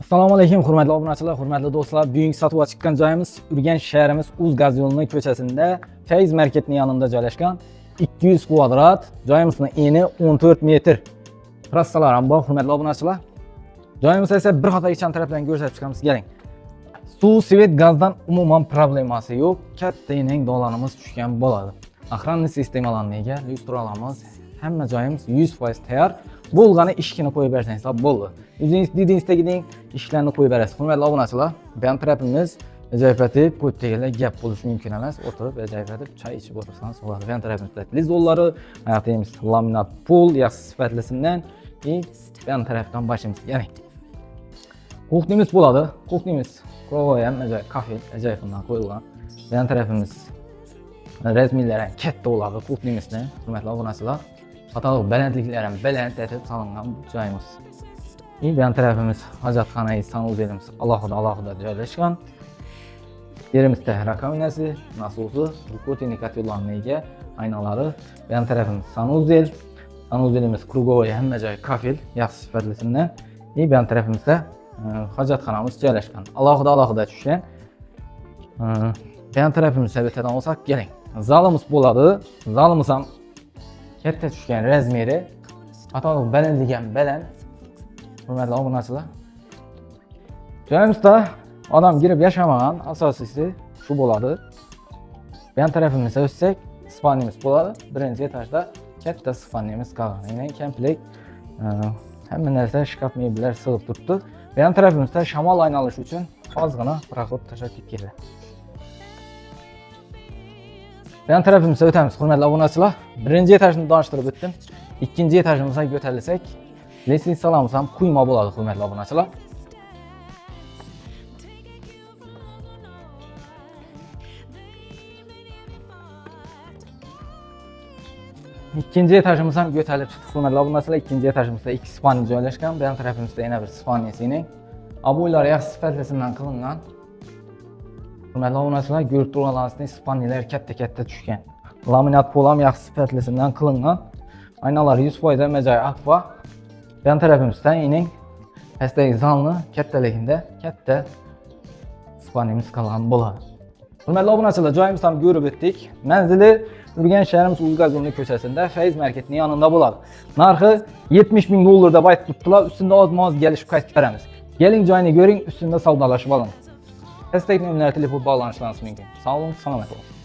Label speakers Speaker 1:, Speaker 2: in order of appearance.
Speaker 1: Assalomu alaykum, hurmatli obunachilar, hurmatli do'stlar. Bugungi sotuvga chiqqan joyimiz Urganch shahrimiz Uzgaz yo'lining ko'chasida, Fayz marketining yonida joylashgan 200 kvadrat. Joyimizning eni 14 metr. Trassalar ham bor, hurmatli obunachilar. Joyimiz esa bir qator ichan tarafdan ko'rsatib chiqamiz. Keling. Suv, svet, gazdan umuman problemasi yo'q. Katta ening dolanimiz tushgan bo'ladi. Охранный sistemalarga ega, lyustralarimiz, hamma joyimiz 100% tayyor. Bo'lgani ishkini qo'yib bersangiz bo'ldi. O'zingiz dedingizdagidek ishlarni qo'yib berasiz. Hurmatli obunachilar, bu ham tarafimiz ajoyib ko'pdegilar gap bo'lishi mumkin emas. O'tirib ajoyib choy ichib o'tirsangiz bo'ladi. Bu ham tarafimizda lizollari, aytamiz laminat pul, yaxshi sifatlisidan va bu ham tarafdan boshimiz. Ya'ni kuxnyamiz bo'ladi. Kuxnyamiz qo'y ham ajoyib kafe ajoyibdan qo'yilgan. Bu ham tarafimiz razmerlar ham katta bo'ladi kuxnyamizda. Hurmatli obunachilar, Hatta balandliklar ham baland etib solingan joyimiz. Bu yan tarafimiz hojatxona, sanuzelimiz alohida joylashgan. Yerimizda rakovinasi, nasosi, rukotini kotyollarga ega, aynalari. Bu yan tarafimiz sanuzel. Sanuzelimiz krugovoy, hamma joy kafel, yaxshi sifatlisidan. Bu yan tarafimizda hojatxonamiz joylashgan. Alohida tushgan. Bu yan tarafimizda betadan olsak, keling. Zalimiz bo'ladi. Zalimiz ham katta tushgan razmeri, hato balandligi ham baland. Hurmatli obunachilar, joyimizda odam girib yashamagan, asosiysi shu bo'ladi. Bu ham tarafimizda o'tsak, spalnimiz bo'ladi. Birinchi etajda katta spalnimiz qolgan. Ya'ni komplekt, hamma narsa, shkaf, mebellar sig'ib turibdi. Bu ham tarafimizda shamol aynalishi uchun ozgina proxod tashlab ketganlar. Bu yan tarafimizda o'tamiz, hurmatli obunachilar. Birinchi etajni tanishtirib o'tdim. Ikkinchi etajimizga ko'tarilsak, lestritsalarimiz ham quyma bo'ladi, hurmatli obunachilar. Ikkinchi etajimiz ham ko'tarilib chiqdi, hurmatli obunachilar. Ikkinchi etajimizda 2 spalni joylashgan. Bu yan tarafimizda yana bir spalnisining abo'ylar yaxshi sifatlisidan qilingan. Hurmatli obunachilar, ko'rib turganingizdek spalnilar katta tushgan. Laminat pol ham yaxshi sifatlisidan qilingan. Aynalar 100% majoy aqua. Bu yan tarafimizda ening pastdagi zalni kattaligida katta spalnimiz qolgan bo'ladi. Hurmatli obunachilar, joyimizni ham ko'rib o'tdik. Manzili Urganch shahrimiz Uzgaz yo'lining ko'chasida, Fayz marketining yonida bo'ladi. Narxi $70,000 deb aytib turibdilar. Ustida oz-moz kelishib qaytib beramiz. Keling joyini ko'ring, ustida savdolashib oling. Destek nömrələri telefon bağlanışlarınız mümkün. Sağ olun, salamat olun.